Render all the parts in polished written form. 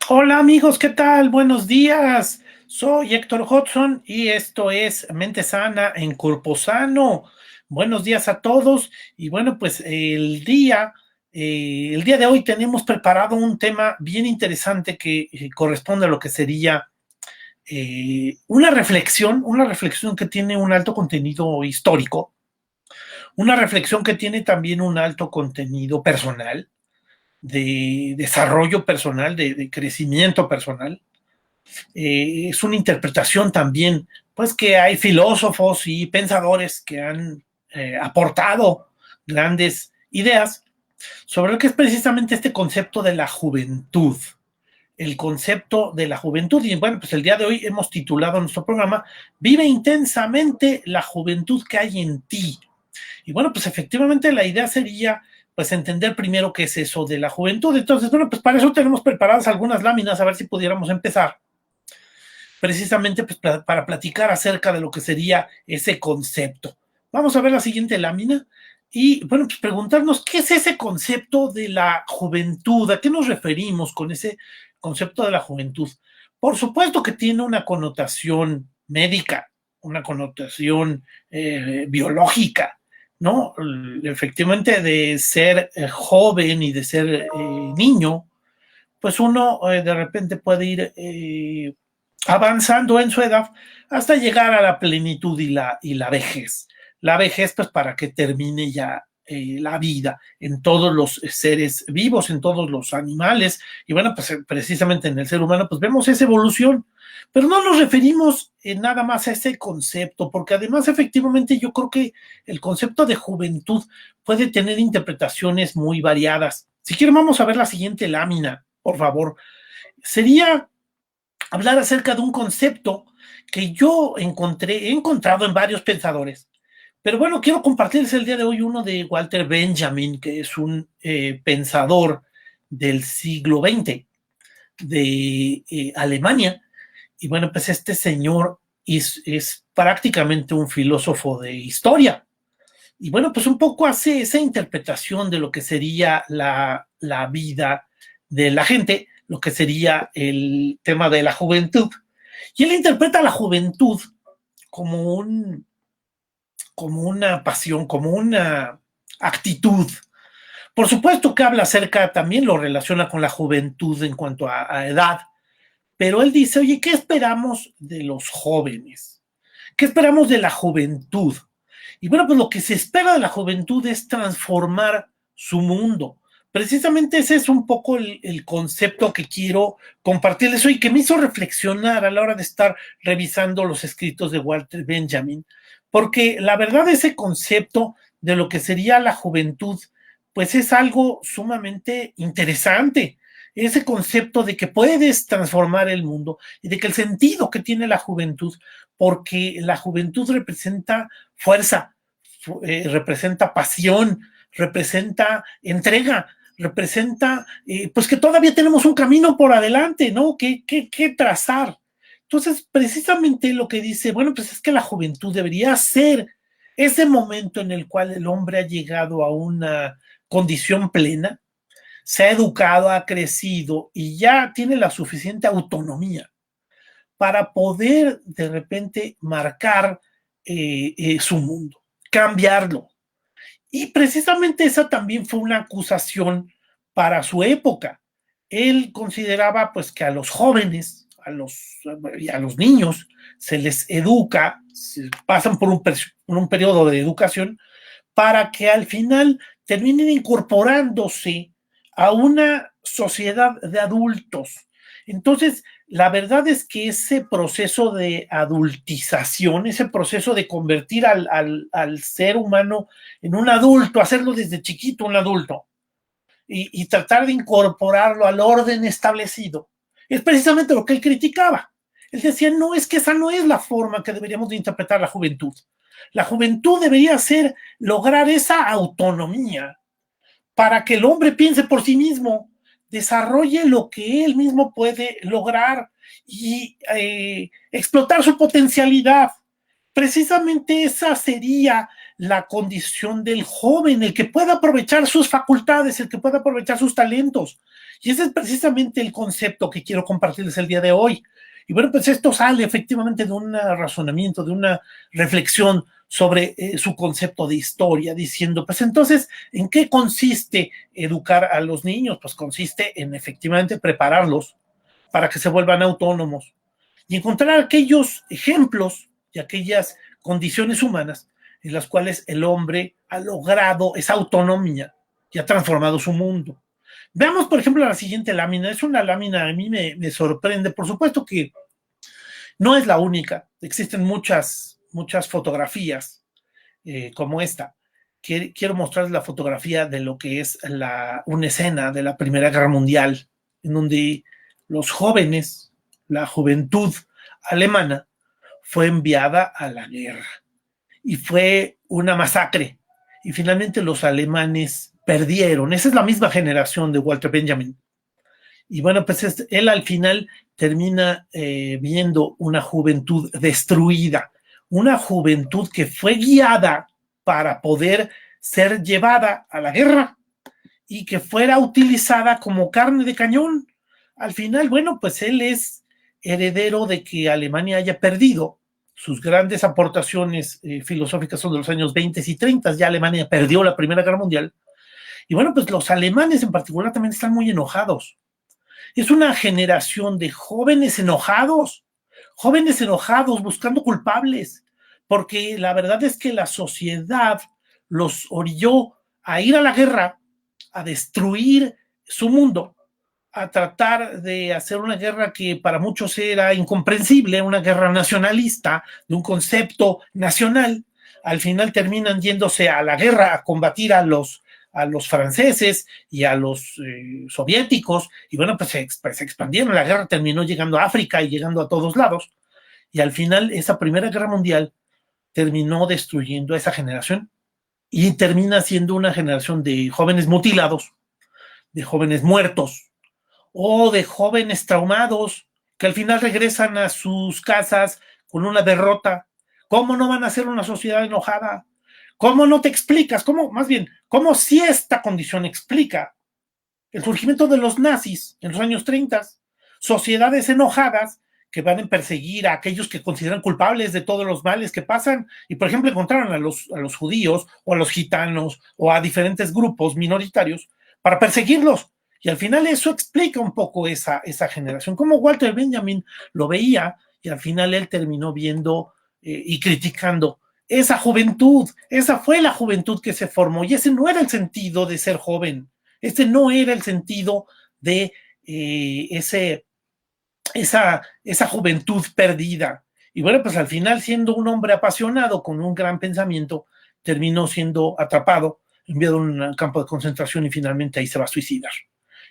Hola amigos, ¿qué tal? Buenos días. Soy Héctor Hudson y esto es Mente Sana en Cuerpo Sano. Buenos días a todos y bueno, pues el día de hoy tenemos preparado un tema bien interesante que corresponde a lo que sería una reflexión que tiene un alto contenido histórico, una reflexión que tiene también un alto contenido personal, de desarrollo personal, de crecimiento personal. Es una interpretación también, pues que hay filósofos y pensadores que han aportado grandes ideas sobre lo que es precisamente este concepto de la juventud, el concepto de la juventud. Y bueno, pues el día de hoy hemos titulado nuestro programa Vive intensamente la juventud que hay en ti. Y bueno, pues efectivamente la idea sería pues entender primero qué es eso de la juventud. Entonces, bueno, pues para eso tenemos preparadas algunas láminas, a ver si pudiéramos empezar precisamente pues, para platicar acerca de lo que sería ese concepto. Vamos a ver la siguiente lámina y, bueno, pues preguntarnos qué es ese concepto de la juventud, a qué nos referimos con ese concepto de la juventud. Por supuesto que tiene una connotación médica, una connotación biológica, ¿no? Efectivamente, de ser joven y de ser niño, pues uno de repente puede ir avanzando en su edad hasta llegar a la plenitud y la vejez. La vejez, pues, para que termine ya la vida en todos los seres vivos, en todos los animales, y bueno, pues precisamente en el ser humano, pues vemos esa evolución, pero no nos referimos nada más a ese concepto, porque además efectivamente yo creo que el concepto de juventud puede tener interpretaciones muy variadas. Si quieren, vamos a ver la siguiente lámina, por favor. Sería hablar acerca de un concepto que yo he encontrado en varios pensadores. Pero bueno, quiero compartirles el día de hoy uno de Walter Benjamin, que es un pensador del siglo XX de Alemania. Y bueno, pues este señor es prácticamente un filósofo de historia. Y bueno, pues un poco hace esa interpretación de lo que sería la vida de la gente, lo que sería el tema de la juventud. Y él interpreta la juventud como, como una pasión, como una actitud. Por supuesto que habla acerca, también lo relaciona con la juventud en cuanto a edad, pero él dice, oye, ¿qué esperamos de los jóvenes? ¿Qué esperamos de la juventud? Y bueno, pues lo que se espera de la juventud es transformar su mundo. Precisamente ese es un poco el concepto que quiero compartirles hoy, que me hizo reflexionar a la hora de estar revisando los escritos de Walter Benjamin, porque la verdad ese concepto de lo que sería la juventud, pues es algo sumamente interesante. Ese concepto de que puedes transformar el mundo y de que el sentido que tiene la juventud, porque la juventud representa fuerza, representa pasión, representa entrega, representa pues que todavía tenemos un camino por adelante, ¿no? Que trazar. Entonces, precisamente lo que dice, bueno, pues es que la juventud debería ser ese momento en el cual el hombre ha llegado a una condición plena, se ha educado, ha crecido y ya tiene la suficiente autonomía para poder de repente marcar su mundo, cambiarlo. Y precisamente esa también fue una acusación para su época. Él consideraba pues que a los jóvenes, y a los niños, se les educa, se pasan por un periodo de educación para que al final terminen incorporándose a una sociedad de adultos. Entonces, la verdad es que ese proceso de adultización, ese proceso de convertir al ser humano en un adulto, hacerlo desde chiquito un adulto y tratar de incorporarlo al orden establecido, es precisamente lo que él criticaba. Él decía, no, es que esa no es la forma que deberíamos de interpretar la juventud. La juventud debería ser lograr esa autonomía para que el hombre piense por sí mismo, desarrolle lo que él mismo puede lograr y explotar su potencialidad. Precisamente esa sería la condición del joven, el que pueda aprovechar sus facultades, el que pueda aprovechar sus talentos. Y ese es precisamente el concepto que quiero compartirles el día de hoy. Y bueno, pues esto sale efectivamente de un razonamiento, de una reflexión sobre su concepto de historia, diciendo, pues entonces, ¿en qué consiste educar a los niños? Pues consiste en efectivamente prepararlos para que se vuelvan autónomos y encontrar aquellos ejemplos y aquellas condiciones humanas en las cuales el hombre ha logrado esa autonomía y ha transformado su mundo. Veamos, por ejemplo, la siguiente lámina. Es una lámina, a mí me sorprende. Por supuesto que no es la única. Existen muchas fotografías como esta. Quiero mostrarles la fotografía de lo que es una escena de la Primera Guerra Mundial, en donde los jóvenes, la juventud alemana, fue enviada a la guerra. Y fue una masacre. Y finalmente los alemanes perdieron. Esa es la misma generación de Walter Benjamin. Y bueno, pues él al final termina viendo una juventud destruida, una juventud que fue guiada para poder ser llevada a la guerra y que fuera utilizada como carne de cañón. Al final, bueno, pues él es heredero de que Alemania haya perdido. Sus grandes aportaciones filosóficas son de los años 20 y 30, ya Alemania perdió la Primera Guerra Mundial. Y bueno, pues los alemanes en particular también están muy enojados. Es una generación de jóvenes enojados buscando culpables, porque la verdad es que la sociedad los orilló a ir a la guerra, a destruir su mundo, a tratar de hacer una guerra que para muchos era incomprensible, una guerra nacionalista, de un concepto nacional. Al final terminan yéndose a la guerra a combatir a los franceses y a los soviéticos, y bueno, pues se expandieron, la guerra terminó llegando a África y llegando a todos lados, y al final esa Primera Guerra Mundial terminó destruyendo a esa generación, y termina siendo una generación de jóvenes mutilados, de jóvenes muertos, o de jóvenes traumados, que al final regresan a sus casas con una derrota. ¿Cómo no van a ser una sociedad enojada? ¿Cómo no te explicas? ¿Cómo si esta condición explica el surgimiento de los nazis en los años 30? Sociedades enojadas que van a perseguir a aquellos que consideran culpables de todos los males que pasan, y por ejemplo encontraron a los judíos o a los gitanos o a diferentes grupos minoritarios para perseguirlos. Y al final eso explica un poco esa generación, como Walter Benjamin lo veía, y al final él terminó viendo y criticando esa juventud. Esa fue la juventud que se formó, y ese no era el sentido de ser joven, ese no era el sentido de esa juventud perdida. Y bueno, pues al final, siendo un hombre apasionado con un gran pensamiento, terminó siendo atrapado, enviado a un campo de concentración, y finalmente ahí se va a suicidar.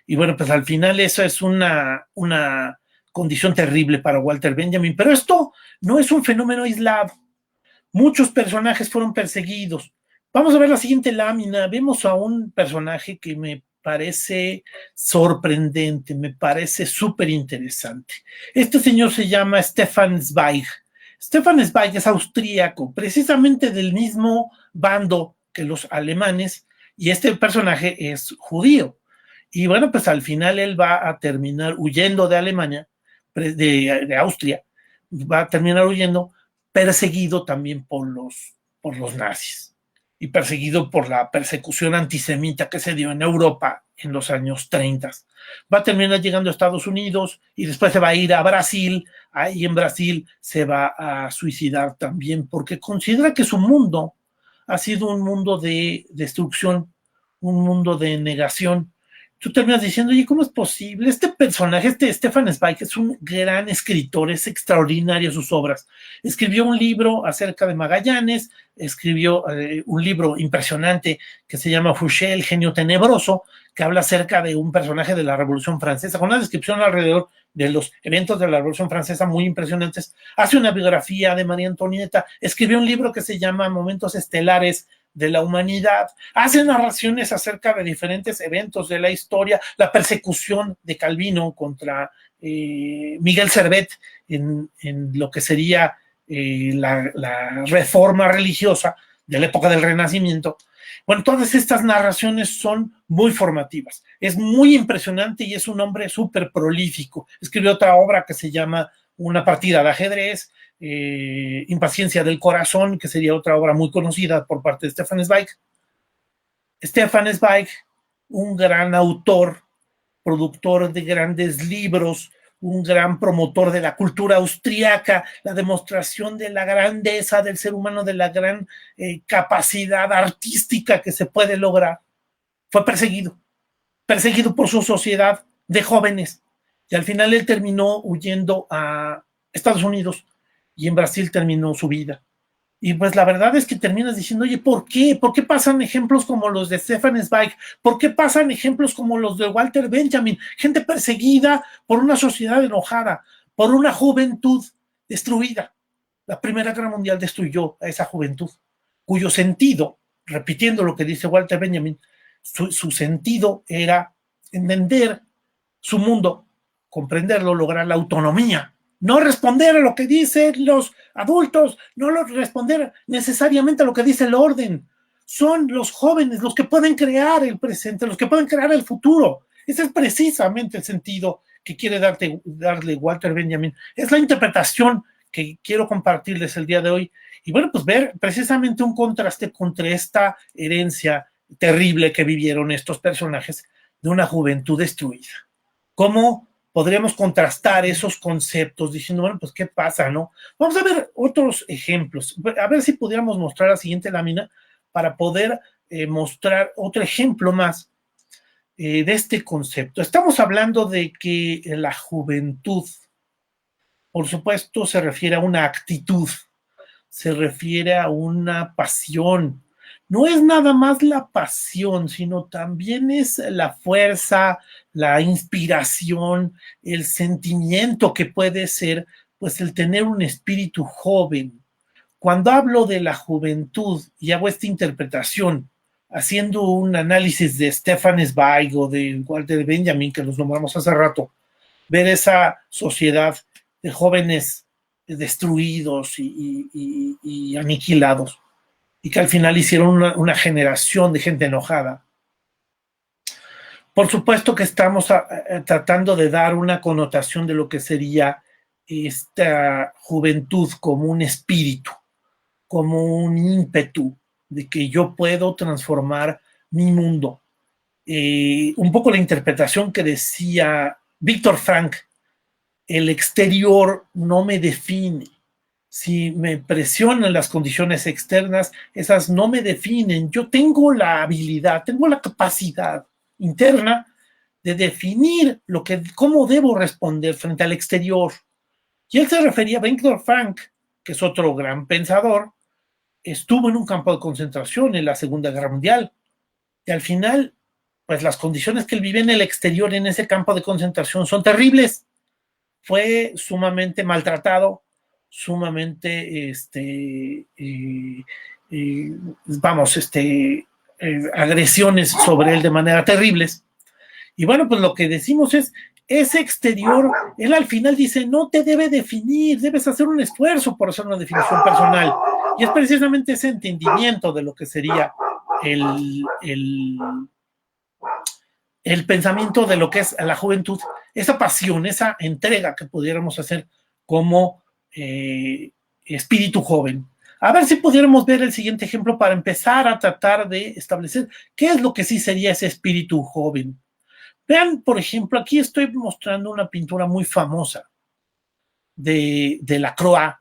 Y bueno, pues al final eso es una condición terrible para Walter Benjamin. Pero esto no es un fenómeno aislado. Muchos personajes fueron perseguidos. Vamos a ver la siguiente lámina. Vemos a un personaje que me parece sorprendente, me parece súper interesante. Este señor se llama Stefan Zweig. Stefan Zweig es austríaco, precisamente del mismo bando que los alemanes, y este personaje es judío. Y bueno, pues al final él va a terminar huyendo de Alemania, de Austria, va a terminar huyendo, perseguido también por los nazis, y perseguido por la persecución antisemita que se dio en Europa en los años 30. Va a terminar llegando a Estados Unidos y después se va a ir a Brasil. Ahí en Brasil se va a suicidar también, porque considera que su mundo ha sido un mundo de destrucción, un mundo de negación. Tú terminas diciendo, oye, ¿cómo es posible? Este personaje, Stefan Zweig, es un gran escritor, es extraordinario sus obras. Escribió un libro acerca de Magallanes, escribió un libro impresionante que se llama Fouché, el genio tenebroso, que habla acerca de un personaje de la Revolución Francesa, con una descripción alrededor de los eventos de la Revolución Francesa muy impresionantes. Hace una biografía de María Antonieta, escribió un libro que se llama Momentos Estelares de la Humanidad, hace narraciones acerca de diferentes eventos de la historia, la persecución de Calvino contra Miguel Servet en lo que sería la reforma religiosa de la época del Renacimiento. Bueno, todas estas narraciones son muy formativas. Es muy impresionante y es un hombre súper prolífico. Escribió otra obra que se llama Una partida de ajedrez, Impaciencia del corazón, que sería otra obra muy conocida por parte de Stefan Zweig. Stefan Zweig, un gran autor, productor de grandes libros, un gran promotor de la cultura austríaca, la demostración de la grandeza del ser humano, de la gran capacidad artística que se puede lograr. Fue perseguido por su sociedad de jóvenes, y al final él terminó huyendo a Estados Unidos, y en Brasil terminó su vida. Y pues la verdad es que terminas diciendo, oye, ¿por qué? ¿Por qué pasan ejemplos como los de Stefan Zweig? ¿Por qué pasan ejemplos como los de Walter Benjamin? Gente perseguida por una sociedad enojada, por una juventud destruida. La Primera Guerra Mundial destruyó a esa juventud, cuyo sentido, repitiendo lo que dice Walter Benjamin, su sentido era entender su mundo, comprenderlo, lograr la autonomía. No responder a lo que dicen los adultos, no responder necesariamente a lo que dice el orden. Son los jóvenes los que pueden crear el presente, los que pueden crear el futuro. Ese es precisamente el sentido que quiere darle Walter Benjamin. Es la interpretación que quiero compartirles el día de hoy. Y bueno, pues ver precisamente un contraste contra esta herencia terrible que vivieron estos personajes de una juventud destruida. ¿Cómo podríamos contrastar esos conceptos diciendo, bueno, pues qué pasa, ¿no? Vamos a ver otros ejemplos, a ver si pudiéramos mostrar la siguiente lámina para poder mostrar otro ejemplo más de este concepto. Estamos hablando de que la juventud, por supuesto, se refiere a una actitud, se refiere a una pasión. No es nada más la pasión, sino también es la fuerza, la inspiración, el sentimiento que puede ser, pues el tener un espíritu joven. Cuando hablo de la juventud y hago esta interpretación, haciendo un análisis de Stefan Zweig o de Walter Benjamin, que los nombramos hace rato, ver esa sociedad de jóvenes destruidos y aniquilados, y que al final hicieron una generación de gente enojada. Por supuesto que estamos tratando de dar una connotación de lo que sería esta juventud como un espíritu, como un ímpetu de que yo puedo transformar mi mundo. Un poco la interpretación que decía Víctor Frank, el exterior no me define. Si me presionan las condiciones externas, esas no me definen. Yo tengo la habilidad, tengo la capacidad interna de definir cómo debo responder frente al exterior. Y él se refería a Víctor Frank, que es otro gran pensador, estuvo en un campo de concentración en la Segunda Guerra Mundial. Y al final, pues las condiciones que él vive en el exterior, en ese campo de concentración, son terribles. Fue sumamente maltratado, sumamente, agresiones sobre él de manera terribles. Y bueno, pues lo que decimos es, ese exterior, él al final dice, no te debe definir, debes hacer un esfuerzo por hacer una definición personal. Y es precisamente ese entendimiento de lo que sería el pensamiento de lo que es la juventud, esa pasión, esa entrega que pudiéramos hacer como espíritu joven. A ver si pudiéramos ver el siguiente ejemplo para empezar a tratar de establecer qué es lo que sí sería ese espíritu joven. Vean, por ejemplo, aquí estoy mostrando una pintura muy famosa de Delacroix,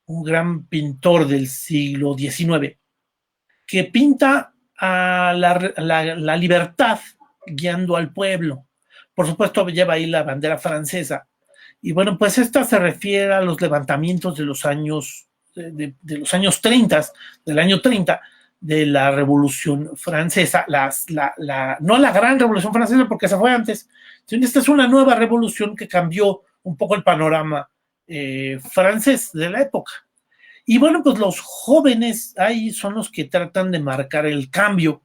un gran pintor del siglo XIX, que pinta a la libertad guiando al pueblo. Por supuesto, lleva ahí la bandera francesa. Y bueno, pues esta se refiere a los levantamientos de los años, de los años 30, del año 30, de la Revolución Francesa. No la gran Revolución Francesa, porque esa fue antes, sino esta es una nueva revolución que cambió un poco el panorama francés de la época. Y bueno, pues los jóvenes ahí son los que tratan de marcar el cambio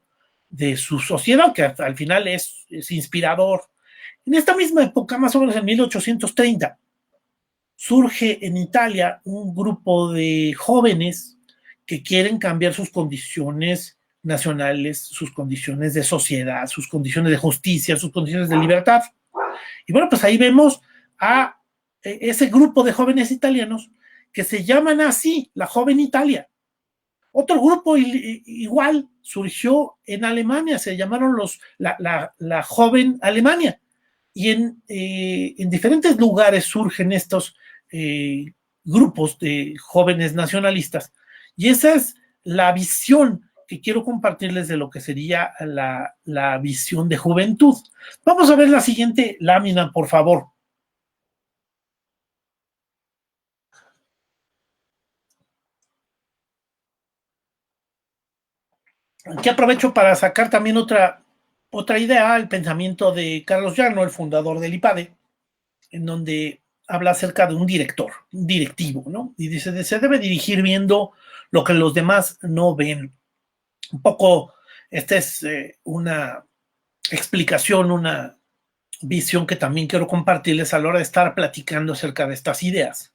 de su sociedad, que al final es inspirador. En esta misma época, más o menos en 1830, surge en Italia un grupo de jóvenes que quieren cambiar sus condiciones nacionales, sus condiciones de sociedad, sus condiciones de justicia, sus condiciones de libertad. Y bueno, pues ahí vemos a ese grupo de jóvenes italianos que se llaman así, la Joven Italia. Otro grupo igual surgió en Alemania, se llamaron la Joven Alemania. Y en diferentes lugares surgen estos grupos de jóvenes nacionalistas. Y esa es la visión que quiero compartirles de lo que sería la visión de juventud. Vamos a ver la siguiente lámina, por favor. Aquí aprovecho para sacar también otra idea, el pensamiento de Carlos Llano, el fundador del IPADE, en donde habla acerca de un director, un directivo, ¿no? Y dice, se debe dirigir viendo lo que los demás no ven. Un poco, esta es una explicación, una visión que también quiero compartirles a la hora de estar platicando acerca de estas ideas.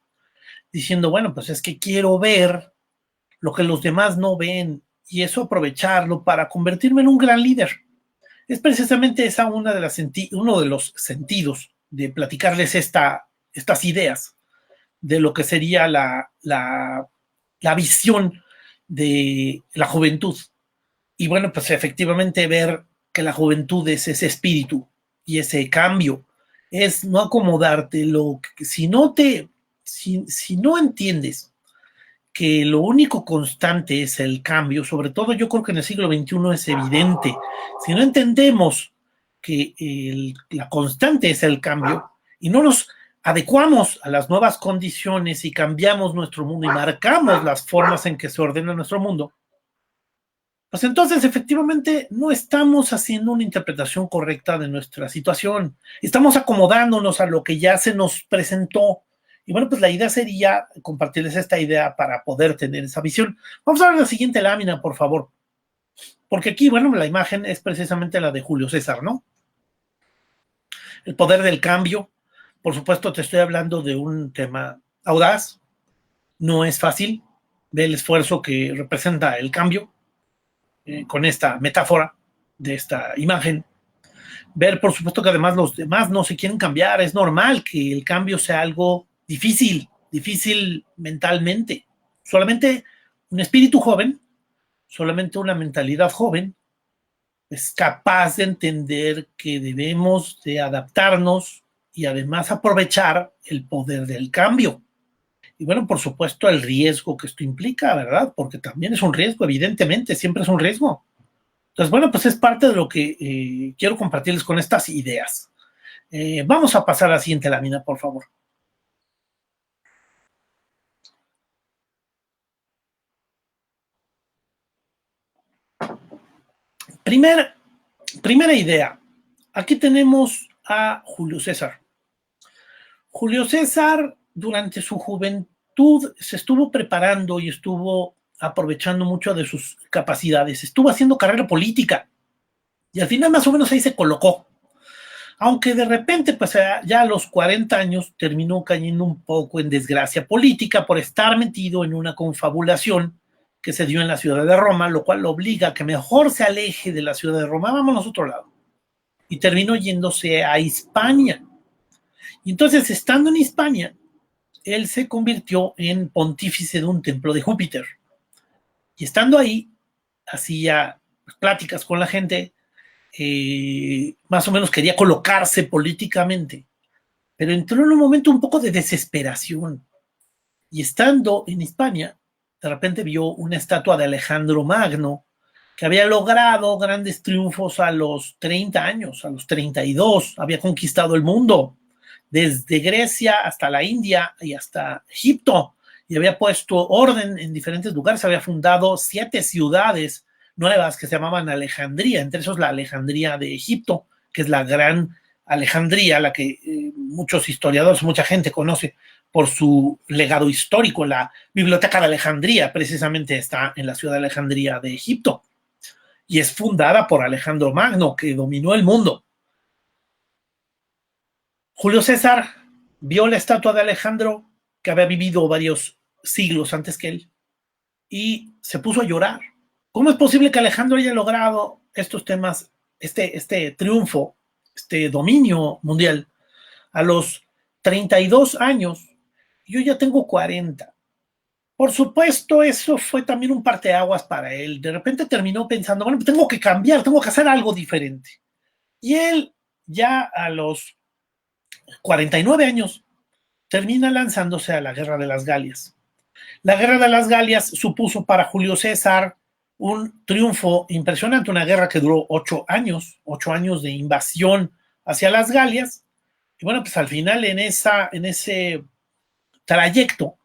Diciendo, bueno, pues es que quiero ver lo que los demás no ven y eso aprovecharlo para convertirme en un gran líder. Es precisamente esa uno de los sentidos de platicarles estas ideas de lo que sería la visión de la juventud. Y bueno, pues efectivamente ver que la juventud es ese espíritu y ese cambio, es no acomodarte, si no entiendes que lo único constante es el cambio, sobre todo yo creo que en el siglo XXI es evidente. Si no entendemos que la constante es el cambio y no nos adecuamos a las nuevas condiciones y cambiamos nuestro mundo y marcamos las formas en que se ordena nuestro mundo, pues entonces efectivamente no estamos haciendo una interpretación correcta de nuestra situación. Estamos acomodándonos a lo que ya se nos presentó. Y bueno, pues la idea sería compartirles esta idea para poder tener esa visión. Vamos a ver la siguiente lámina, por favor. Porque aquí, bueno, la imagen es precisamente la de Julio César, ¿no? El poder del cambio. Por supuesto, te estoy hablando de un tema audaz. No es fácil. Ve el esfuerzo que representa el cambio con esta metáfora de esta imagen. Ver, por supuesto, que además los demás no se quieren cambiar. Es normal que el cambio sea algo difícil mentalmente. Solamente un espíritu joven, solamente una mentalidad joven es capaz de entender que debemos de adaptarnos y además aprovechar el poder del cambio. Y bueno, por supuesto, el riesgo que esto implica, ¿verdad? Porque también es un riesgo, evidentemente, siempre es un riesgo. Entonces, bueno, pues es parte de lo que quiero compartirles con estas ideas. Vamos a pasar a la siguiente lámina, por favor. Primera idea. Aquí tenemos a Julio César. Julio César, durante su juventud, se estuvo preparando y estuvo aprovechando mucho de sus capacidades. Estuvo haciendo carrera política y al final más o menos ahí se colocó. Aunque de repente, pues ya a los 40 años terminó cayendo un poco en desgracia política por estar metido en una confabulación que se dio en la ciudad de Roma, lo cual lo obliga a que mejor se aleje de la ciudad de Roma. Vámonos a otro lado. Y terminó yéndose a Hispania. Y entonces, estando en Hispania, él se convirtió en pontífice de un templo de Júpiter. Y estando ahí, hacía pláticas con la gente, más o menos quería colocarse políticamente, pero entró en un momento un poco de desesperación. Y estando en Hispania, de repente vio una estatua de Alejandro Magno, que había logrado grandes triunfos a los 30 años, a los 32, había conquistado el mundo, desde Grecia hasta la India y hasta Egipto, y había puesto orden en diferentes lugares, había fundado 7 ciudades nuevas que se llamaban Alejandría, entre esos la Alejandría de Egipto, que es la gran Alejandría, la que muchos historiadores, mucha gente conoce por su legado histórico. La Biblioteca de Alejandría precisamente está en la ciudad de Alejandría de Egipto y es fundada por Alejandro Magno, que dominó el mundo. Julio César vio la estatua de Alejandro, que había vivido varios siglos antes que él, y se puso a llorar. ¿Cómo es posible que Alejandro haya logrado estos temas, este triunfo, este dominio mundial a los 32 años? Yo ya tengo 40. Por supuesto, eso fue también un parteaguas para él. De repente terminó pensando, bueno, tengo que cambiar, tengo que hacer algo diferente. Y él ya a los 49 años termina lanzándose a la Guerra de las Galias. La Guerra de las Galias supuso para Julio César un triunfo impresionante, una guerra que duró 8 años de invasión hacia las Galias. Y bueno, pues al final en ese trayecto,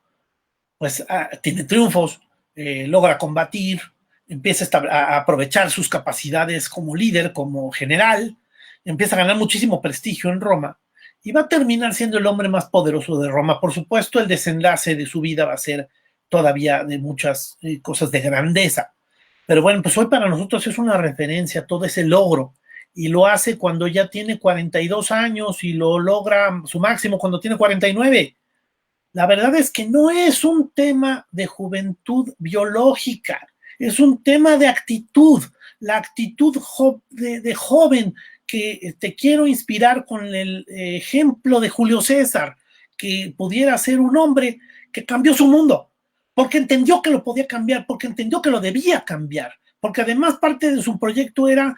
pues tiene triunfos, logra combatir, empieza a aprovechar sus capacidades como líder, como general, empieza a ganar muchísimo prestigio en Roma y va a terminar siendo el hombre más poderoso de Roma. Por supuesto, el desenlace de su vida va a ser todavía de muchas cosas de grandeza. Pero bueno, pues hoy para nosotros es una referencia todo ese logro y lo hace cuando ya tiene 42 años y lo logra su máximo cuando tiene 49. La verdad es que no es un tema de juventud biológica, es un tema de actitud, la actitud de joven que te quiero inspirar con el ejemplo de Julio César, que pudiera ser un hombre que cambió su mundo, porque entendió que lo podía cambiar, porque entendió que lo debía cambiar, porque además parte de su proyecto era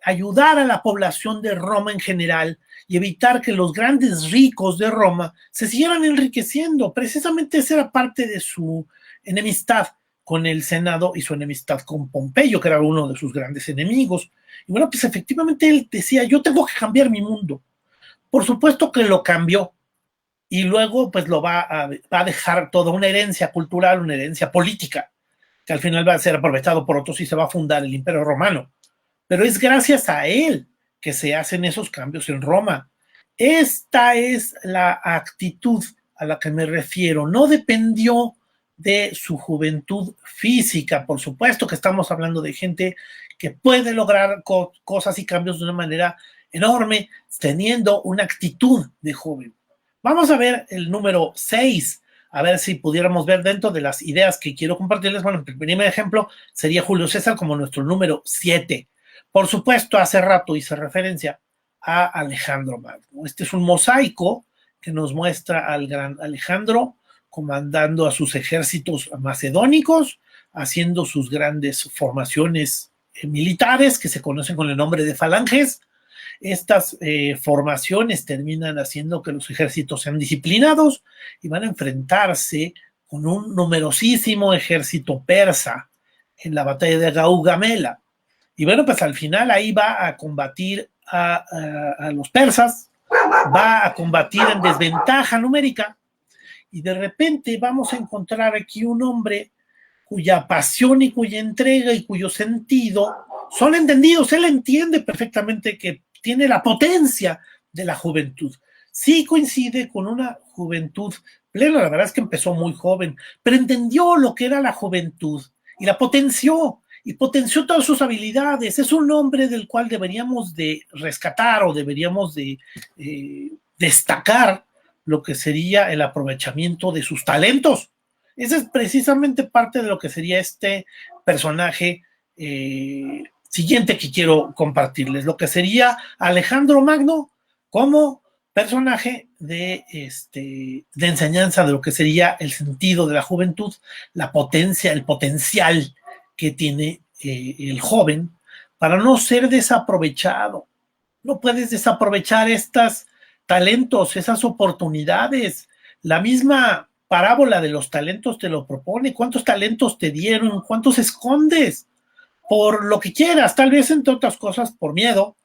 ayudar a la población de Roma en general y evitar que los grandes ricos de Roma se siguieran enriqueciendo. Precisamente esa era parte de su enemistad con el Senado y su enemistad con Pompeyo, que era uno de sus grandes enemigos. Y bueno, pues efectivamente él decía, yo tengo que cambiar mi mundo. Por supuesto que lo cambió y luego pues lo va a dejar toda una herencia cultural, una herencia política, que al final va a ser aprovechado por otros y se va a fundar el Imperio Romano. Pero es gracias a él que se hacen esos cambios en Roma. Esta es la actitud a la que me refiero. No dependió de su juventud física. Por supuesto que estamos hablando de gente que puede lograr cosas y cambios de una manera enorme teniendo una actitud de joven. Vamos a ver el número 6, a ver si pudiéramos ver dentro de las ideas que quiero compartirles. Bueno, el primer ejemplo sería Julio César como nuestro número 7. Por supuesto, hace rato hice referencia a Alejandro Magno. Este es un mosaico que nos muestra al gran Alejandro comandando a sus ejércitos macedónicos, haciendo sus grandes formaciones militares que se conocen con el nombre de falanges. Estas formaciones terminan haciendo que los ejércitos sean disciplinados y van a enfrentarse con un numerosísimo ejército persa en la batalla de Gaugamela. Y bueno, pues al final ahí va a combatir a los persas, va a combatir en desventaja numérica y de repente vamos a encontrar aquí un hombre cuya pasión y cuya entrega y cuyo sentido son entendidos. Él entiende perfectamente que tiene la potencia de la juventud. Sí coincide con una juventud plena, la verdad es que empezó muy joven, pero entendió lo que era la juventud y la potenció y potenció todas sus habilidades. Es un hombre del cual deberíamos de rescatar o deberíamos de destacar lo que sería el aprovechamiento de sus talentos. Esa es precisamente parte de lo que sería este personaje siguiente que quiero compartirles, lo que sería Alejandro Magno como personaje de enseñanza de lo que sería el sentido de la juventud, la potencia, el potencial que tiene el joven para no ser desaprovechado. No puedes desaprovechar estos talentos, esas oportunidades. La misma parábola de los talentos te lo propone. ¿Cuántos talentos te dieron? ¿Cuántos escondes? Por lo que quieras, tal vez entre otras cosas por miedo,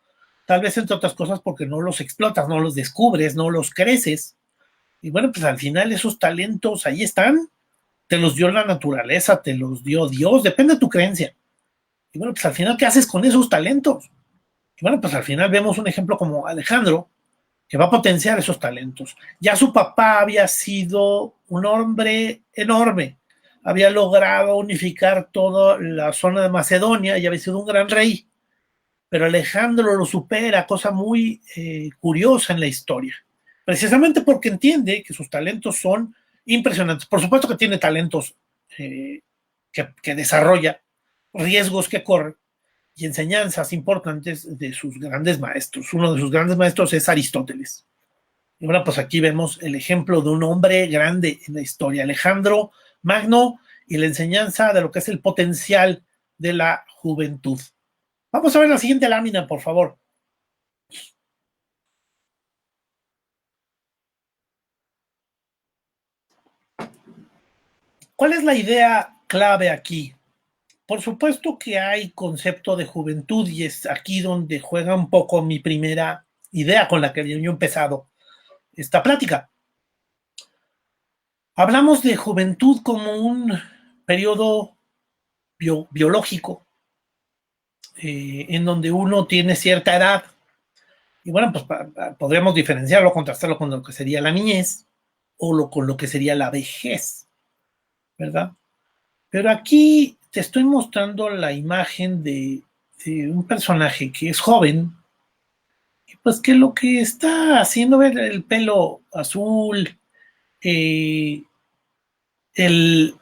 tal vez entre otras cosas porque no los explotas, no los descubres, no los creces. Y bueno, pues al final esos talentos ahí están, te los dio la naturaleza, te los dio Dios, depende de tu creencia. Y bueno, pues al final, ¿qué haces con esos talentos? Y bueno, pues al final vemos un ejemplo como Alejandro, que va a potenciar esos talentos. Ya su papá había sido un hombre enorme, había logrado unificar toda la zona de Macedonia y había sido un gran rey, pero Alejandro lo supera, cosa muy curiosa en la historia, precisamente porque entiende que sus talentos son impresionantes. Por supuesto que tiene talentos que desarrolla, riesgos que corre y enseñanzas importantes de sus grandes maestros. Uno de sus grandes maestros es Aristóteles. Y bueno, pues aquí vemos el ejemplo de un hombre grande en la historia, Alejandro Magno, y la enseñanza de lo que es el potencial de la juventud. Vamos a ver la siguiente lámina, por favor. ¿Cuál es la idea clave aquí? Por supuesto que hay concepto de juventud y es aquí donde juega un poco mi primera idea con la que yo he empezado esta plática. Hablamos de juventud como un periodo biológico en donde uno tiene cierta edad. Y bueno, pues podríamos diferenciarlo, contrastarlo con lo que sería la niñez o con lo que sería la vejez, ¿verdad? Pero aquí te estoy mostrando la imagen de un personaje que es joven, y pues que lo que está haciendo, ver el pelo azul, eh, el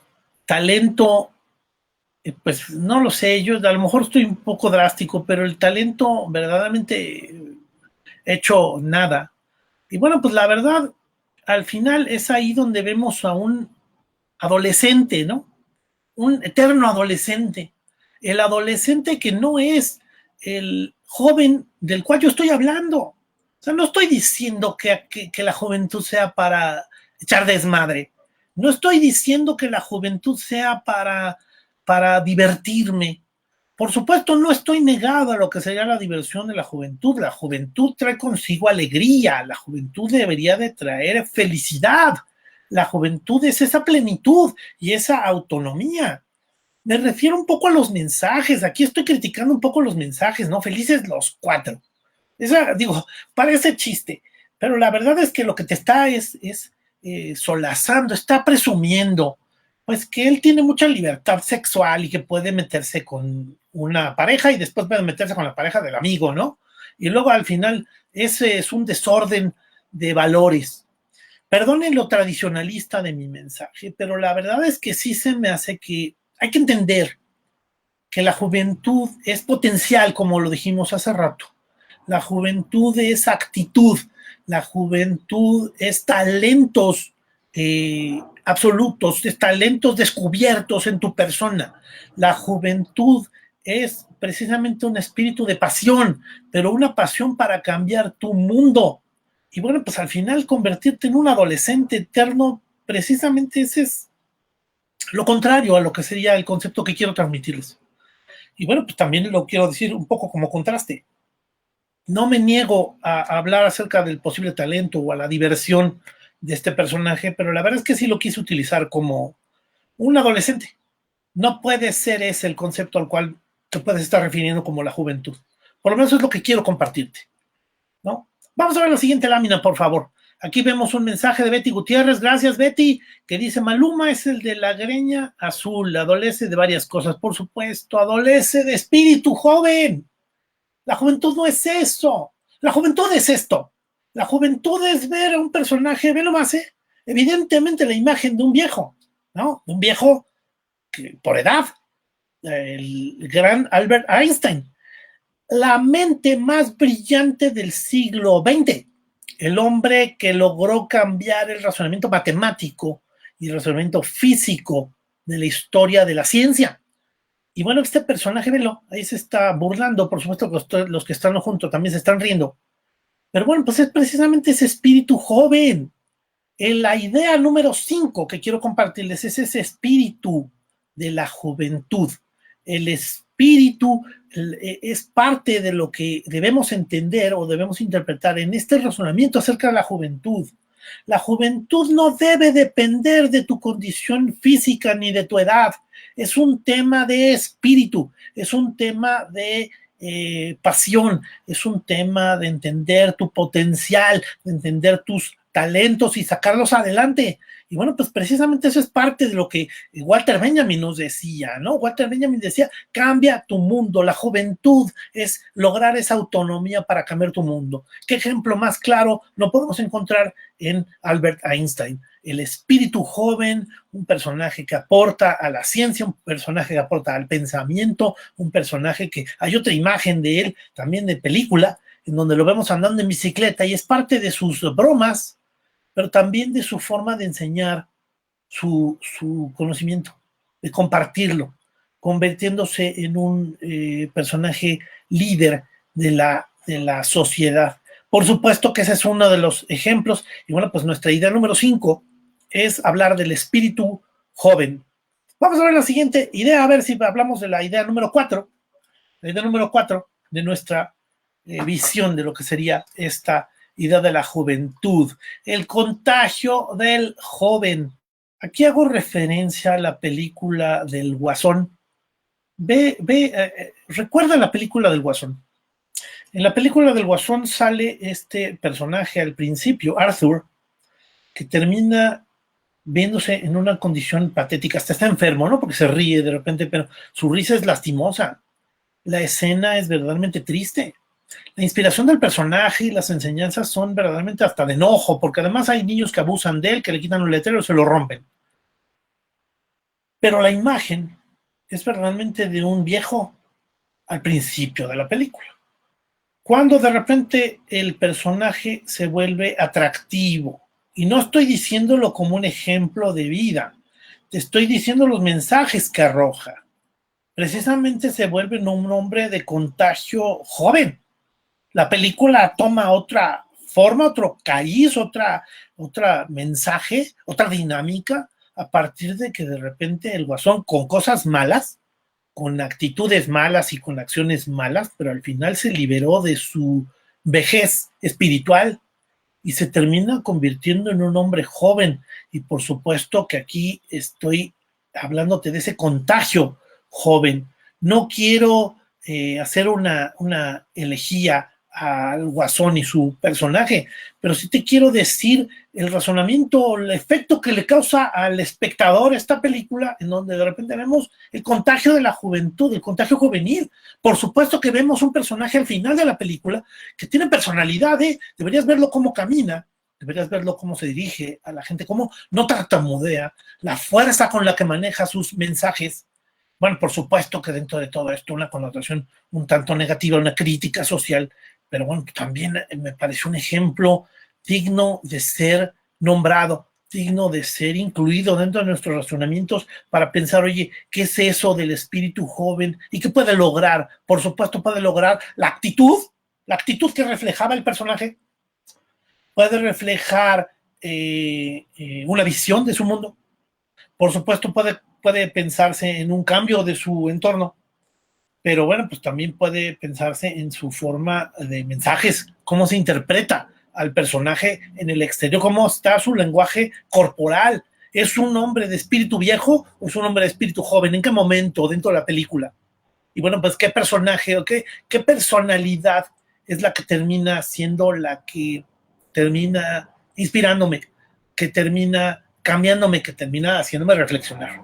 talento, pues no lo sé, yo a lo mejor estoy un poco drástico, pero el talento verdaderamente hecho nada. Y bueno, pues la verdad, al final es ahí donde vemos a un adolescente, ¿no? Un eterno adolescente. El adolescente que no es el joven del cual yo estoy hablando. O sea, no estoy diciendo que la juventud sea para echar desmadre. No estoy diciendo que la juventud sea para divertirme. Por supuesto, no estoy negado a lo que sería la diversión de la juventud. La juventud trae consigo alegría. La juventud debería de traer felicidad. La juventud es esa plenitud y esa autonomía. Me refiero un poco a los mensajes. Aquí estoy criticando un poco los mensajes, ¿no? Felices los cuatro. Esa, digo, parece chiste, pero la verdad es que lo que te está es solazando, está presumiendo, pues que él tiene mucha libertad sexual y que puede meterse con una pareja y después puede meterse con la pareja del amigo, ¿no? Y luego al final ese es un desorden de valores. Perdonen lo tradicionalista de mi mensaje, pero la verdad es que sí se me hace que hay que entender que la juventud es potencial, como lo dijimos hace rato. La juventud es actitud, la juventud es talentos absolutos, es talentos descubiertos en tu persona. La juventud es precisamente un espíritu de pasión, pero una pasión para cambiar tu mundo. Y bueno, pues al final convertirte en un adolescente eterno, precisamente ese es lo contrario a lo que sería el concepto que quiero transmitirles. Y bueno, pues también lo quiero decir un poco como contraste. No me niego a hablar acerca del posible talento o a la diversión de este personaje, pero la verdad es que sí lo quise utilizar como un adolescente. No puede ser ese el concepto al cual te puedes estar refiriendo como la juventud. Por lo menos es lo que quiero compartirte, ¿no? Vamos a ver la siguiente lámina, por favor. Aquí vemos un mensaje de Betty Gutiérrez. Gracias, Betty, que dice: Maluma es el de la greña azul, adolece de varias cosas, por supuesto, adolece de espíritu joven. La juventud no es eso. La juventud es esto. La juventud es ver a un personaje, ve nomás, evidentemente la imagen de un viejo, ¿no? De un viejo que, por edad, el gran Albert Einstein, la mente más brillante del siglo XX, el hombre que logró cambiar el razonamiento matemático y el razonamiento físico de la historia de la ciencia. Y bueno, este personaje, velo, ahí se está burlando, por supuesto, los que están juntos también se están riendo. Pero bueno, pues es precisamente ese espíritu joven. La idea número 5 que quiero compartirles es ese espíritu de la juventud. El espíritu es parte de lo que debemos entender o debemos interpretar en este razonamiento acerca de la juventud. La juventud no debe depender de tu condición física ni de tu edad. Es un tema de espíritu, es un tema de pasión, es un tema de entender tu potencial, de entender tus talentos y sacarlos adelante. Y bueno, pues precisamente eso es parte de lo que Walter Benjamin nos decía, ¿no? Walter Benjamin decía: cambia tu mundo. La juventud es lograr esa autonomía para cambiar tu mundo. ¿Qué ejemplo más claro no podemos encontrar en Albert Einstein? el espíritu joven, un personaje que aporta a la ciencia, un personaje que aporta al pensamiento, un personaje que hay otra imagen de él también de película, en donde lo vemos andando en bicicleta y es parte de sus bromas, pero también de su forma de enseñar su conocimiento, de compartirlo, convirtiéndose en un personaje líder de la sociedad. Por supuesto que ese es uno de los ejemplos. Y bueno, pues nuestra idea número 5 es hablar del espíritu joven. Vamos a ver la siguiente idea, a ver si hablamos de la idea número 4, la idea número 4 de nuestra visión de lo que sería esta idea de la juventud, el contagio del joven. Aquí hago referencia a la película del Guasón. Recuerda la película del Guasón. En la película del Guasón sale este personaje al principio, Arthur, que termina viéndose en una condición patética, hasta está enfermo, ¿no? Porque se ríe de repente, pero su risa es lastimosa. La escena es verdaderamente triste. La inspiración del personaje y las enseñanzas son verdaderamente hasta de enojo, porque además hay niños que abusan de él, que le quitan un letrero y se lo rompen. Pero la imagen es verdaderamente de un viejo al principio de la película. Cuando de repente el personaje se vuelve atractivo, y no estoy diciéndolo como un ejemplo de vida, te estoy diciendo los mensajes que arroja. Precisamente se vuelve un hombre de contagio joven. La película toma otra forma, otro cariz, otra mensaje, otra dinámica, a partir de que de repente el Guasón, con cosas malas, con actitudes malas y con acciones malas, pero al final se liberó de su vejez espiritual y se termina convirtiendo en un hombre joven. Y por supuesto que aquí estoy hablándote de ese contagio joven. No quiero hacer una elegía al Guasón y su personaje, pero sí te quiero decir el razonamiento, el efecto que le causa al espectador esta película, en donde de repente vemos el contagio de la juventud, el contagio juvenil. Por supuesto que vemos un personaje al final de la película que tiene personalidad, deberías verlo cómo camina, deberías verlo cómo se dirige a la gente, cómo no tartamudea, la fuerza con la que maneja sus mensajes. Bueno, por supuesto que dentro de todo esto una connotación un tanto negativa, una crítica social, pero bueno, también me parece un ejemplo digno de ser nombrado, digno de ser incluido dentro de nuestros razonamientos para pensar, oye, ¿qué es eso del espíritu joven? ¿Y qué puede lograr? Por supuesto, puede lograr la actitud que reflejaba el personaje, puede reflejar una visión de su mundo, por supuesto puede pensarse en un cambio de su entorno, pero bueno, pues también puede pensarse en su forma de mensajes, cómo se interpreta al personaje en el exterior, cómo está su lenguaje corporal. ¿Es un hombre de espíritu viejo o es un hombre de espíritu joven? ¿En qué momento dentro de la película? Y bueno, pues qué personaje o qué personalidad es la que termina siendo la que termina inspirándome, que termina cambiándome, que termina haciéndome reflexionar.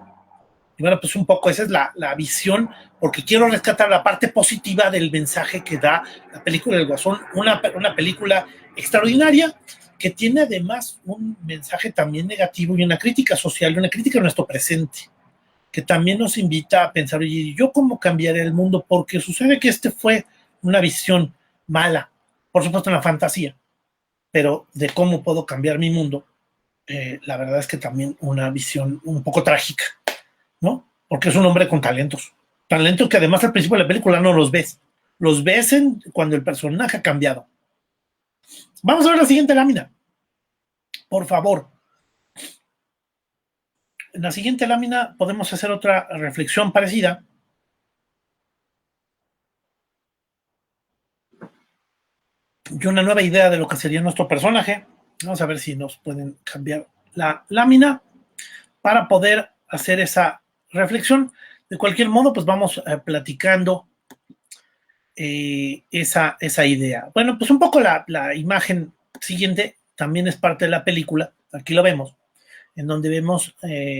Y bueno, pues un poco esa es la visión, porque quiero rescatar la parte positiva del mensaje que da la película del Guasón, una película extraordinaria que tiene además un mensaje también negativo y una crítica social, una crítica a nuestro presente, que también nos invita a pensar, oye, ¿yo cómo cambiaré el mundo? Porque sucede que fue una visión mala, por supuesto una fantasía, pero de cómo puedo cambiar mi mundo, la verdad es que también una visión un poco trágica, ¿no? Porque es un hombre con talentos. Talentos que además al principio de la película no los ves. Los ves cuando el personaje ha cambiado. Vamos a ver la siguiente lámina. Por favor. En la siguiente lámina podemos hacer otra reflexión parecida. Y una nueva idea de lo que sería nuestro personaje. Vamos a ver si nos pueden cambiar la lámina para poder hacer esa reflexión. De cualquier modo, pues vamos platicando esa idea. Bueno, pues un poco la imagen siguiente también es parte de la película, aquí lo vemos, en donde vemos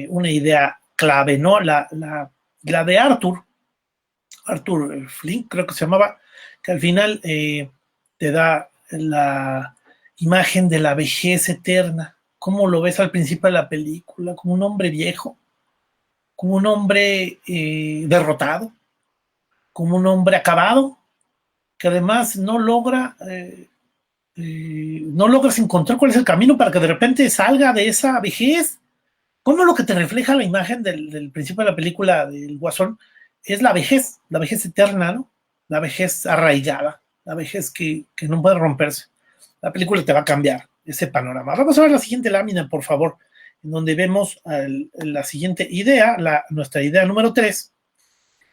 una idea clave, ¿no? La de Arthur Flink, creo que se llamaba, que al final te da la imagen de la vejez eterna, ¿Cómo lo ves al principio de la película? Como un hombre viejo, como un hombre derrotado, como un hombre acabado, que además no logras encontrar cuál es el camino para que de repente salga de esa vejez. Como lo que te refleja la imagen del principio de la película del Guasón es la vejez eterna, ¿no? La vejez arraigada, la vejez que no puede romperse. La película te va a cambiar ese panorama. Vamos a ver la siguiente lámina, por favor, en donde vemos la siguiente idea, nuestra idea número 3,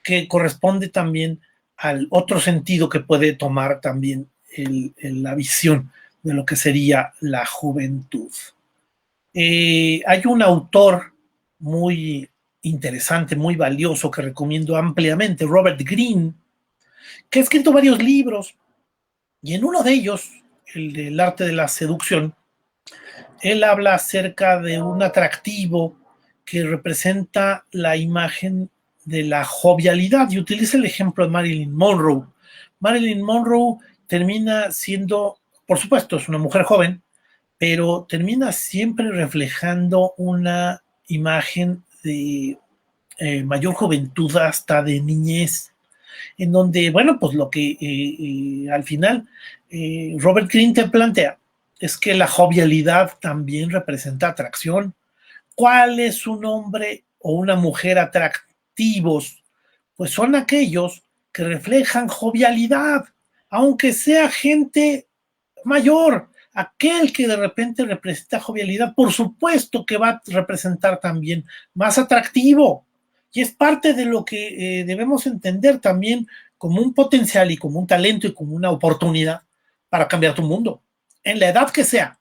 que corresponde también al otro sentido que puede tomar también la visión de lo que sería la juventud. Hay un autor muy interesante, muy valioso, que recomiendo ampliamente, Robert Greene, que ha escrito varios libros, y en uno de ellos, el del arte de la seducción, él habla acerca de un atractivo que representa la imagen de la jovialidad y utiliza el ejemplo de Marilyn Monroe. Marilyn Monroe termina siendo, por supuesto, es una mujer joven, pero termina siempre reflejando una imagen de mayor juventud hasta de niñez, en donde, bueno, pues lo que al final Robert Greene te plantea es que la jovialidad también representa atracción. ¿Cuál es un hombre o una mujer atractivos? Pues son aquellos que reflejan jovialidad, aunque sea gente mayor. Aquel que de repente representa jovialidad, por supuesto que va a representar también más atractivo. Y es parte de lo que debemos entender también como un potencial y como un talento y como una oportunidad para cambiar tu mundo. En la edad que sea,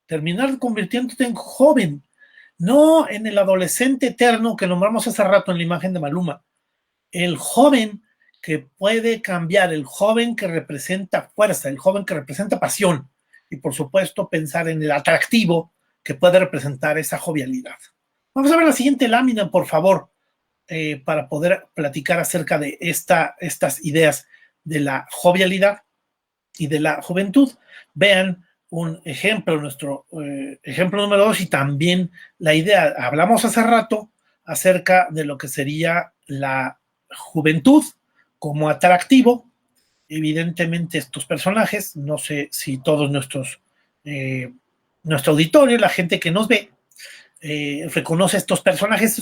terminar convirtiéndote en joven, no en el adolescente eterno que nombramos hace rato en la imagen de Maluma. El joven que puede cambiar, el joven que representa fuerza, el joven que representa pasión y por supuesto pensar en el atractivo que puede representar esa jovialidad. Vamos a ver la siguiente lámina, por favor, para poder platicar acerca de estas ideas de la jovialidad y de la juventud. Vean un ejemplo, nuestro ejemplo número 2 y también la idea, hablamos hace rato acerca de lo que sería la juventud como atractivo. Evidentemente estos personajes, no sé si todos nuestro auditorio, la gente que nos ve, reconoce estos personajes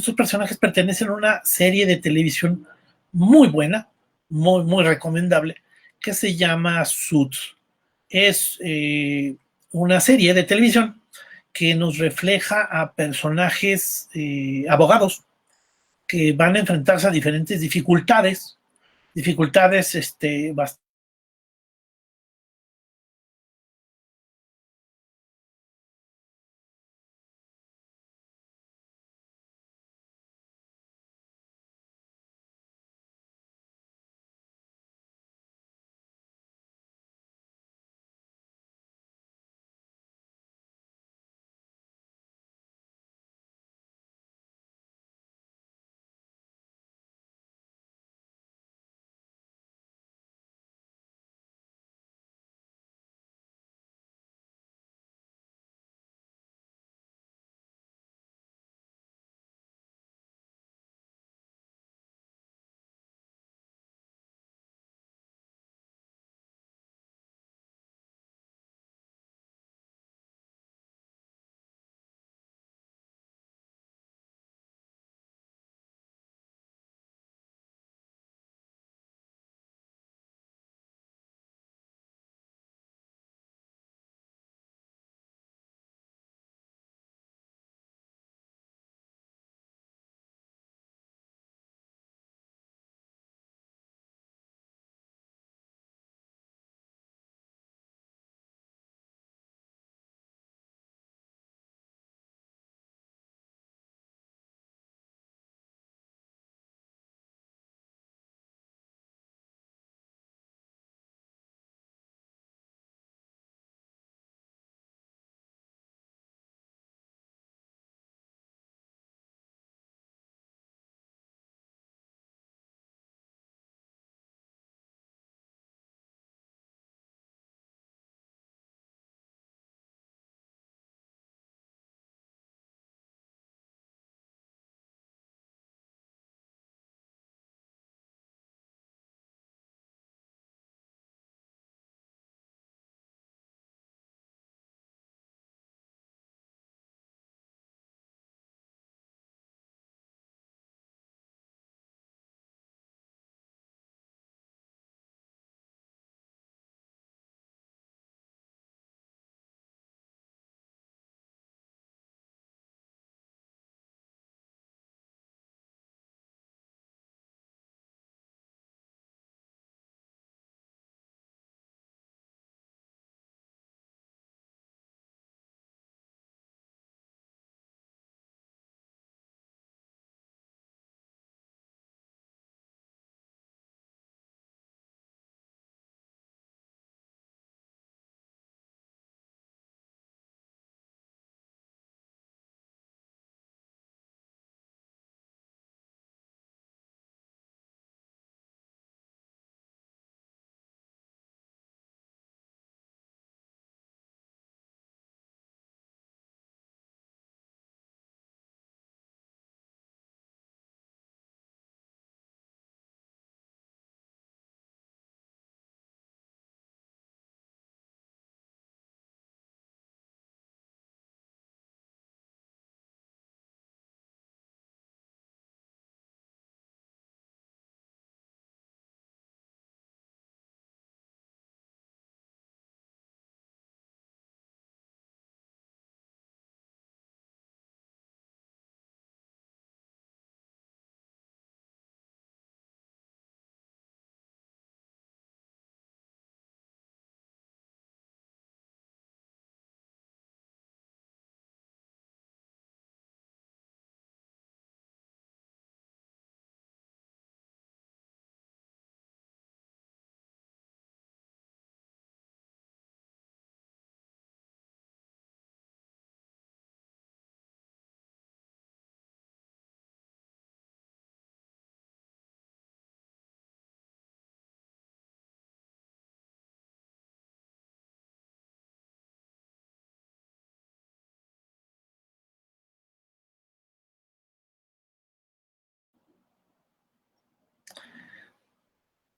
pertenecen a una serie de televisión muy buena, muy, muy recomendable, que se llama Suits. Es una serie de televisión que nos refleja a personajes abogados que van a enfrentarse a diferentes dificultades bastante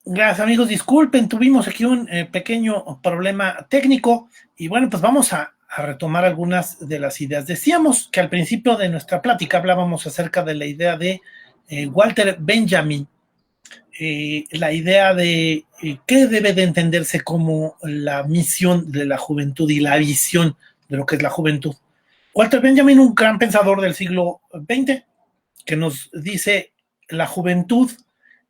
Gracias, amigos. Disculpen, tuvimos aquí un pequeño problema técnico y bueno, pues vamos a retomar algunas de las ideas. Decíamos que al principio de nuestra plática hablábamos acerca de la idea de Walter Benjamin, la idea de qué debe de entenderse como la misión de la juventud y la visión de lo que es la juventud. Walter Benjamin, un gran pensador del siglo XX, que nos dice la juventud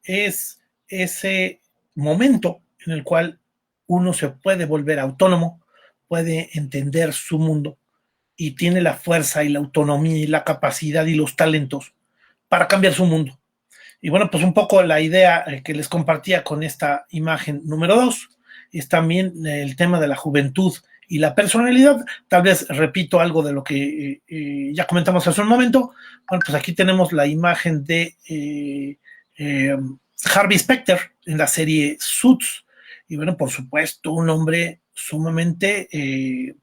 es ese momento en el cual uno se puede volver autónomo, puede entender su mundo y tiene la fuerza y la autonomía y la capacidad y los talentos para cambiar su mundo. Y bueno, pues un poco la idea que les compartía con esta imagen número 2 es también el tema de la juventud y la personalidad. Tal vez repito algo de lo que ya comentamos hace un momento. Bueno, pues aquí tenemos la imagen de Harvey Specter en la serie Suits. Y bueno, por supuesto, un hombre sumamente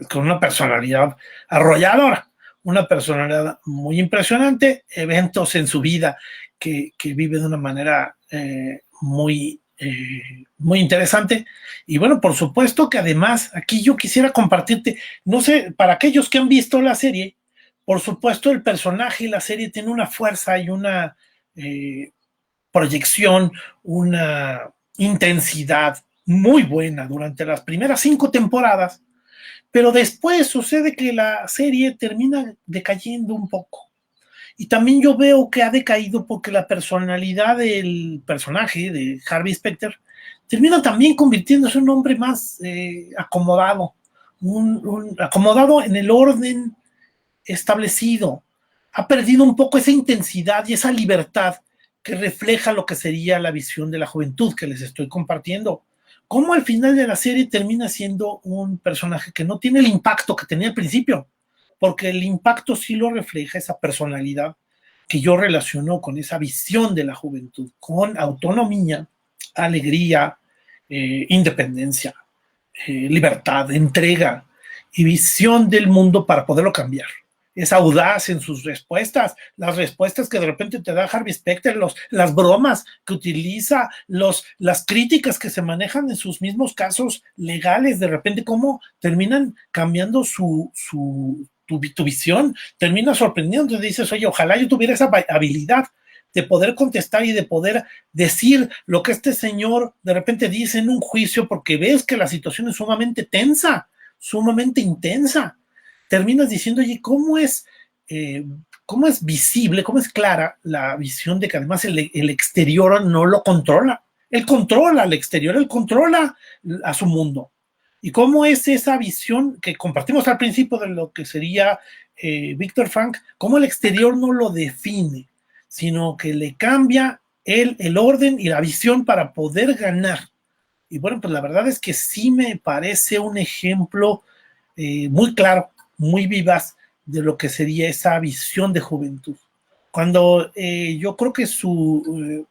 con una personalidad arrolladora, una personalidad muy impresionante, eventos en su vida que vive de una manera muy interesante. Y bueno, por supuesto que además aquí yo quisiera compartirte, no sé, para aquellos que han visto la serie, por supuesto el personaje y la serie tiene una fuerza y una proyección, una intensidad muy buena durante las primeras 5 temporadas, pero después sucede que la serie termina decayendo un poco. Y también yo veo que ha decaído porque la personalidad del personaje de Harvey Specter termina también convirtiéndose en un hombre más acomodado, acomodado en el orden establecido. Ha perdido un poco esa intensidad y esa libertad que refleja lo que sería la visión de la juventud que les estoy compartiendo. Cómo al final de la serie termina siendo un personaje que no tiene el impacto que tenía al principio, porque el impacto sí lo refleja esa personalidad que yo relaciono con esa visión de la juventud, con autonomía, alegría, independencia, libertad, entrega y visión del mundo para poderlo cambiar. Es audaz en sus respuestas, las respuestas que de repente te da Harvey Specter, las bromas que utiliza, las críticas que se manejan en sus mismos casos legales, de repente cómo terminan cambiando tu visión, termina sorprendiendo, te dices, oye, ojalá yo tuviera esa habilidad de poder contestar y de poder decir lo que este señor de repente dice en un juicio porque ves que la situación es sumamente tensa, sumamente intensa. Terminas diciendo, oye, cómo es visible, cómo es clara la visión de que además el exterior no lo controla. Él controla al exterior, él controla a su mundo. Y cómo es esa visión que compartimos al principio de lo que sería Víctor Frank, cómo el exterior no lo define, sino que le cambia el orden y la visión para poder ganar. Y bueno, pues la verdad es que sí me parece un ejemplo muy claro, muy vivaz de lo que sería esa visión de juventud. Cuando yo creo que su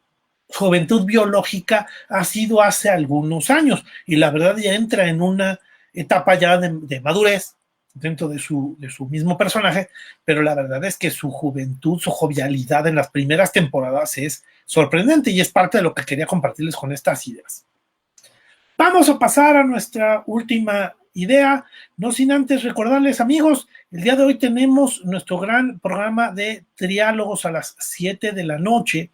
juventud biológica ha sido hace algunos años y la verdad ya entra en una etapa ya de madurez dentro de su mismo personaje, pero la verdad es que su juventud, su jovialidad en las primeras temporadas es sorprendente y es parte de lo que quería compartirles con estas ideas. Vamos a pasar a nuestra última idea, no sin antes recordarles, amigos, el día de hoy tenemos nuestro gran programa de triálogos a las 7 de la noche.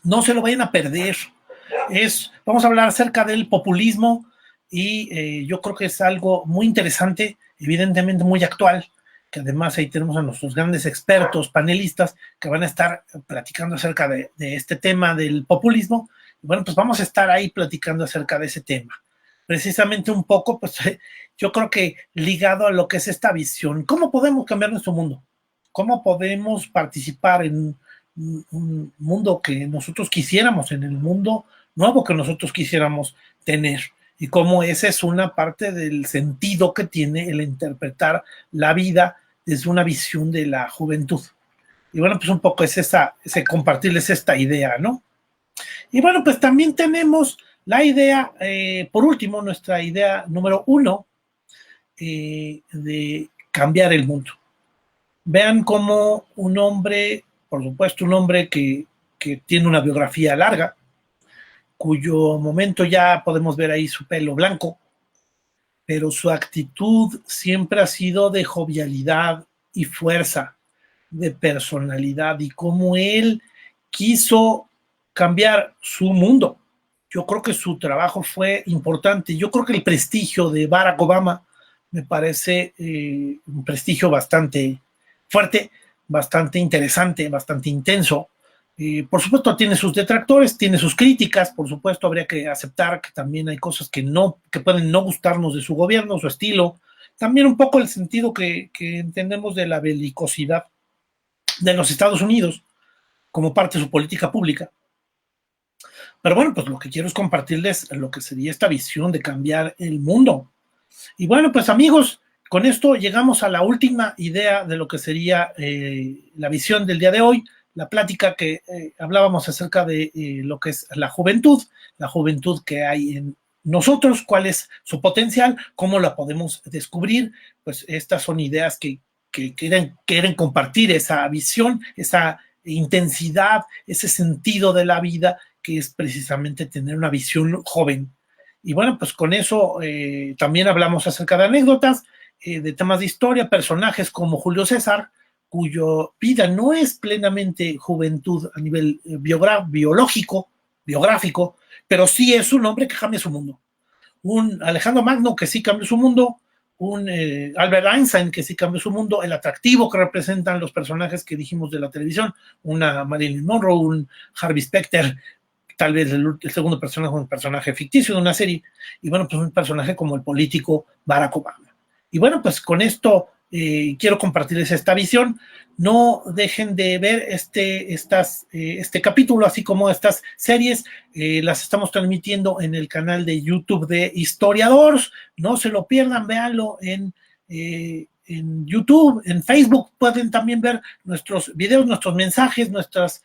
No se lo vayan a perder. Vamos a hablar acerca del populismo y yo creo que es algo muy interesante, evidentemente muy actual, que además ahí tenemos a nuestros grandes expertos, panelistas, que van a estar platicando acerca de este tema del populismo. Y bueno, pues vamos a estar ahí platicando acerca de ese tema. Precisamente un poco, pues yo creo que ligado a lo que es esta visión, ¿cómo podemos cambiar nuestro mundo? ¿Cómo podemos participar en un mundo que nosotros quisiéramos, en el mundo nuevo que nosotros quisiéramos tener? Y cómo esa es una parte del sentido que tiene el interpretar la vida desde una visión de la juventud. Y bueno, pues un poco es ese compartirles esta idea, ¿no? Y bueno, pues también tenemos la idea, por último, nuestra idea número 1, de cambiar el mundo. Vean cómo un hombre, por supuesto, un hombre que tiene una biografía larga, cuyo momento ya podemos ver ahí su pelo blanco, pero su actitud siempre ha sido de jovialidad y fuerza, de personalidad, y cómo él quiso cambiar su mundo. Yo creo que su trabajo fue importante. Yo creo que el prestigio de Barack Obama me parece un prestigio bastante fuerte, bastante interesante, bastante intenso. Por supuesto tiene sus detractores, tiene sus críticas, por supuesto habría que aceptar que también hay cosas que pueden no gustarnos de su gobierno, su estilo, también un poco el sentido que entendemos de la belicosidad de los Estados Unidos como parte de su política pública. Pero bueno, pues lo que quiero es compartirles lo que sería esta visión de cambiar el mundo. Y bueno, pues amigos, con esto llegamos a la última idea de lo que sería la visión del día de hoy, la plática que hablábamos acerca de lo que es la juventud que hay en nosotros, cuál es su potencial, cómo la podemos descubrir. Pues estas son ideas que quieren compartir esa visión, esa intensidad, ese sentido de la vida, que es precisamente tener una visión joven. Y bueno, pues con eso también hablamos acerca de anécdotas, de temas de historia, personajes como Julio César, cuyo vida no es plenamente juventud a nivel biográfico, pero sí es un hombre que cambia su mundo. Un Alejandro Magno que sí cambió su mundo, un Albert Einstein que sí cambió su mundo, el atractivo que representan los personajes que dijimos de la televisión, una Marilyn Monroe, un Harvey Specter, tal vez el segundo personaje, un personaje ficticio de una serie, y bueno, pues un personaje como el político Barack Obama. Y bueno, pues con esto quiero compartirles esta visión. No dejen de ver este capítulo, así como estas series. Las estamos transmitiendo en el canal de YouTube de Historiadores. No se lo pierdan, véanlo en YouTube, en Facebook. Pueden también ver nuestros videos, nuestros mensajes, nuestras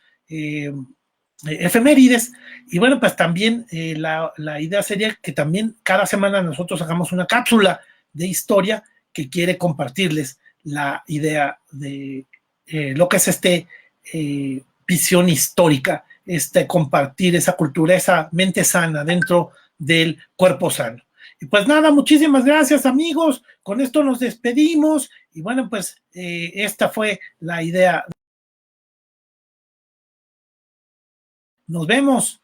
efemérides. Y bueno, pues también la idea sería que también cada semana nosotros hagamos una cápsula de historia que quiere compartirles la idea de lo que es visión histórica, compartir esa cultura, esa mente sana dentro del cuerpo sano. Y pues nada, muchísimas gracias amigos, con esto nos despedimos y bueno, pues esta fue la idea. Nos vemos,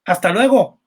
hasta luego.